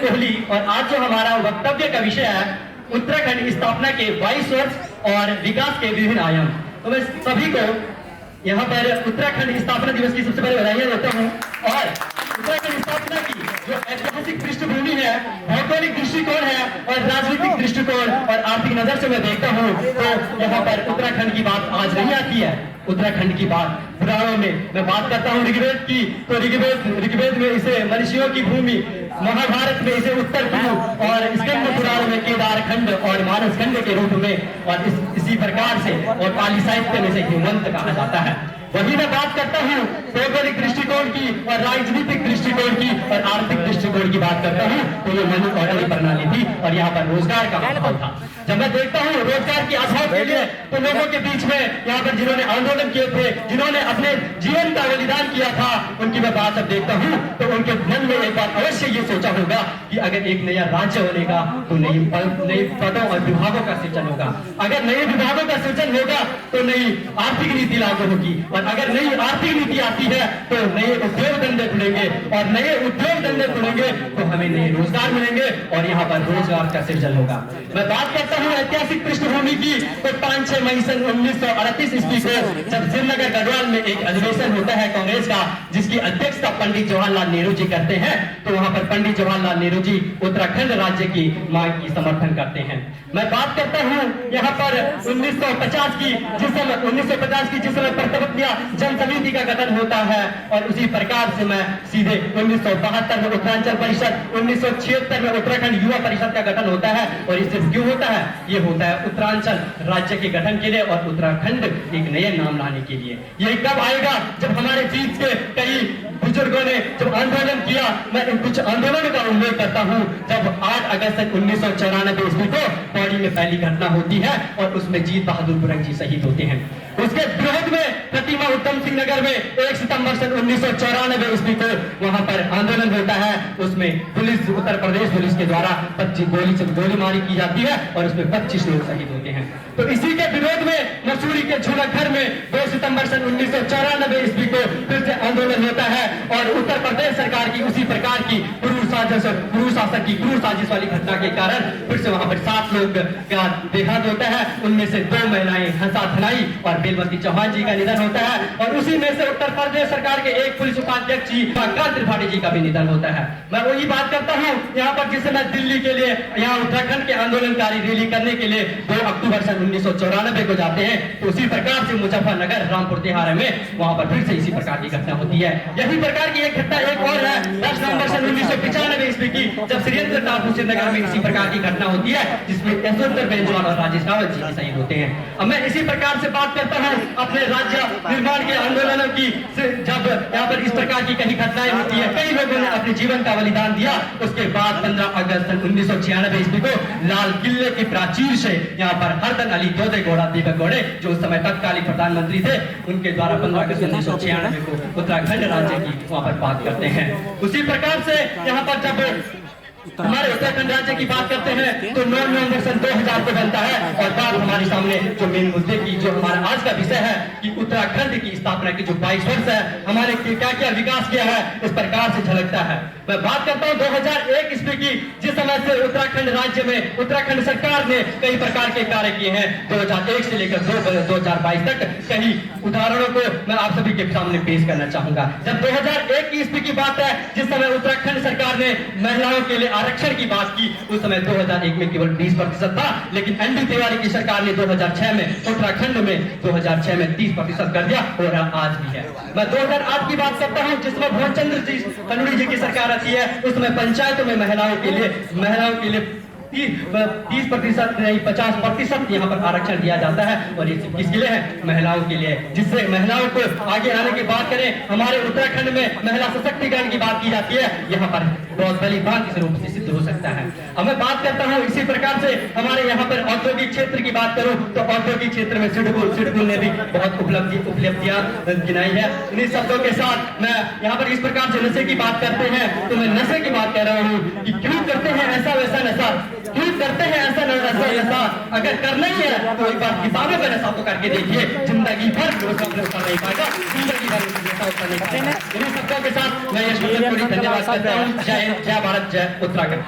कोहली और आज जो हमारा वक्तव्य का विषय है उत्तराखंड स्थापना के 22 वर्ष और विकास के विभिन्न आयाम। तो मैं सभी को यहाँ पर उत्तराखंड स्थापना दिवस की सबसे पहले बधाइयां देता हूँ। और उत्तराखंड स्थापना की जो ऐतिहासिक पृष्ठभूमि है, भौगोलिक दृष्टिकोण है और राजनीतिक दृष्टिकोण और आर्थिक नजर से मैं देखता हूँ तो यहाँ पर उत्तराखंड की बात आज नहीं आती है। उत्तराखंड की बात पुराणों में मैं बात करता हूँ ऋग्वेद की, तो ऋग्वेद में इसे मनुष्यों की भूमि, महाभारत में इसे उत्तर की और स्कंद पुराण में केदार खंड और मानस खंड के रूप में और इसी प्रकार से और पाली साहित्य में से हेमंत कहा जाता है। वही मैं बात करता हूँ भौगोलिक दृष्टिकोण की और राजनीतिक दृष्टिकोण की और आर्थिक दृष्टिकोण की बात करता हूँ तो ये मनु ऑर्डर प्रणाली थी और यहाँ पर रोजगार का अभाव था। जब मैं देखता हूँ रोजगार की अभाव के लिए तो लोगों के बीच में यहाँ पर जिन्होंने आंदोलन किए थे, जिन्होंने अपने जीवन का बलिदान किया था, उनकी मैं बात जब देखता हूँ तो उनके मन में एक बार अवश्य ये सोचा होगा कि अगर एक नया राज्य बनेगा तो नई पदों और विभागों का सृजन होगा, अगर नए विभागों का सृजन होगा तो नई आर्थिक नीति लागू होगी और अगर नई आर्थिक नीति आती है तो नए उद्योग धंधे खुलेंगे और नए उद्योग धंधे खुलेंगे तो हमें नए रोजगार मिलेंगे और यहाँ पर रोजगार का सृजन होगा। मैं बात करता हूँ ऐतिहासिक पृष्ठभूमि की तो 5-6 मई सन 1938 ईस्वी को जब श्रीनगर गढ़वाल में एक अधिवेशन होता है कांग्रेस का, जिसकी अध्यक्षता पंडित जवाहरलाल नेहरू जी करते हैं, तो वहां पर पंडित जवाहरलाल नेहरू जी उत्तराखंड राज्य की मांग की समर्थन करते हैं। मैं बात करता हूँ यहाँ पर 1950 की जिस समय प्रतापनिया जन समिति का गठन होता है और उसी प्रकार से मैं सीधे 1972 में उत्तरांचल परिषद, 1976 में उत्तराखंड युवा परिषद का गठन होता है। और ये सिर्फ क्यों होता है? ये होता है उत्तरांचल राज्य के गठन के लिए और उत्तराखंड एक नए नाम लाने के लिए। ये कब आएगा? जब हमारे बीच के कई बुजुर्गों ने जब आंदोलन किया। मैं कुछ आंदोलनों का उल्लेख करता हूँ। जब 8 अगस्त 1994 ईस्वी को पौड़ी में पहली घटना होती है और उसमें जीत बहादुर बुरंग जी शहीद होते हैं। उसके विरोध में प्रतिमा उद्यम सिंह नगर में 1 सितंबर सन 1994 ईस्वी को वहां पर आंदोलन होता है। उसमें पुलिस, उत्तर प्रदेश पुलिस के द्वारा 25 गोलीमारी की जाती है और उसमें 25 लोग शहीद होते हैं। तो इसी के विरोध में मसूरी के झूलाघर में 2 सितंबर सन 1994 ईस्वी को फिर से आंदोलन होता है और उत्तर प्रदेश सरकार की उसी प्रकार की क्रूर शासक की क्रूर साजिश वाली घटना के कारण फिर से वहां पर 7 लोग का देहांत होता है। उनमें से 2 महिलाएं हंसा थनाई और बेलवती चौहान जी का निधन होता है और उसी में से उत्तर प्रदेश सरकार के एक पुलिस उपाध्यक्ष जी कांत त्रिपाठी जी का भी निधन होता है। मैं वही बात करता हूँ यहाँ पर जिस समय दिल्ली के लिए यहाँ उत्तराखंड के आंदोलनकारी रैली करने के लिए 2 अक्टूबर सन 1994 को जाते हैं तो उसी प्रकार से मुजफ्फरनगर रामपुर तिहारा में वहां पर फिर से इसी प्रकार की घटना होती है। यही प्रकार की एक घटना एक और है 10 नवंबर सन 1995 ईस्वी की, जब श्रीरेंद्र ठाकुर श्रीनगर में इसी प्रकार की घटना होती है जिसमें यशवंतर बेंजवाल और राजेश रावत जी शहीद होते हैं। अब मैं इसी प्रकार से बात करता हूँ अपने राज्य निर्माण के आंदोलनों की। जब यहाँ पर इस प्रकार की कई घटनाएं होती है, कई लोगों ने अपने जीवन का बलिदान दिया। उसके बाद 15 अगस्त 1996 ईस्वी को लाल किले की प्राचीर से यहाँ पर हरदन अली दोदेगौड़ा दीपक गौड़े जो उस समय तत्कालीन प्रधानमंत्री थे, उनके द्वारा 15 अगस्त 1996 को उत्तराखंड राज्य की वहां पर बात करते हैं। उसी प्रकार से यहाँ पर जब हमारे उत्तराखंड राज्य की बात करते हैं तो 9 नवंबर सन 2000 को बनता है और बात हमारे सामने जो मेन मुद्दे की जो हमारा आज का विषय है कि उत्तराखंड की स्थापना की जो 22 वर्ष है हमारे क्या क्या विकास किया है इस प्रकार से झलकता है। मैं बात करता हूँ 2001 ईस्वी की, जिस समय से उत्तराखंड राज्य में उत्तराखंड सरकार ने कई प्रकार के कार्य किए हैं। 2001 से लेकर 2022 तक कई उदाहरणों को मैं आप सभी के सामने पेश करना चाहूंगा। जब 2001 ईस्वी की बात है, जिस समय उत्तराखंड सरकार ने महिलाओं के लिए आरक्षण की बात की, उस समय 2001 में केवल 20% था, लेकिन एनडी तिवारी की सरकार ने 2006 में उत्तराखंड में 2006 में 30% कर दिया और आज भी है। मैं 2008 की बात करता हूँ जिसमें भुवनचंद्र जी खनूरी जी की सरकार आती है। उसमें पंचायतों में महिलाओं के लिए 30% नहीं 50% यहाँ पर आरक्षण दिया जाता है और ये किसके लिए है? महिलाओं के लिए, जिससे महिलाओं को आगे आने की बात करें। हमारे उत्तराखंड में महिला सशक्तिकरण की बात की जाती है, यहाँ पर बहुत बलिदान किस रूप से सिद्ध हो सकता है। अब मैं बात करता हूँ इसी प्रकार से हमारे यहाँ पर औद्योगिक क्षेत्र की बात करूँ तो औद्योगिक क्षेत्र में सिडकुल ने भी बहुत उपलब्धियां गिनाई है। इन्हीं शब्दों के साथ मैं यहाँ पर इस प्रकार से नशे की बात करते हैं तो मैं नशे की बात कर रहा हूँ कि क्यों करते हैं ऐसा वैसा नशा, क्यों हम करते हैं ऐसा ऐसा अगर करना ही है तो एक बार किताबें पर ऐसा तो करके देखिए, जिंदगी भर रोज अपने उत्तर नहीं पाएगा, जिंदगी भर ऐसा उत्तर नहीं पाएगा। इन्हीं सबको के साथ मैं ये धन्यवाद करता हूँ। जय भारत, जय उत्तराखंड।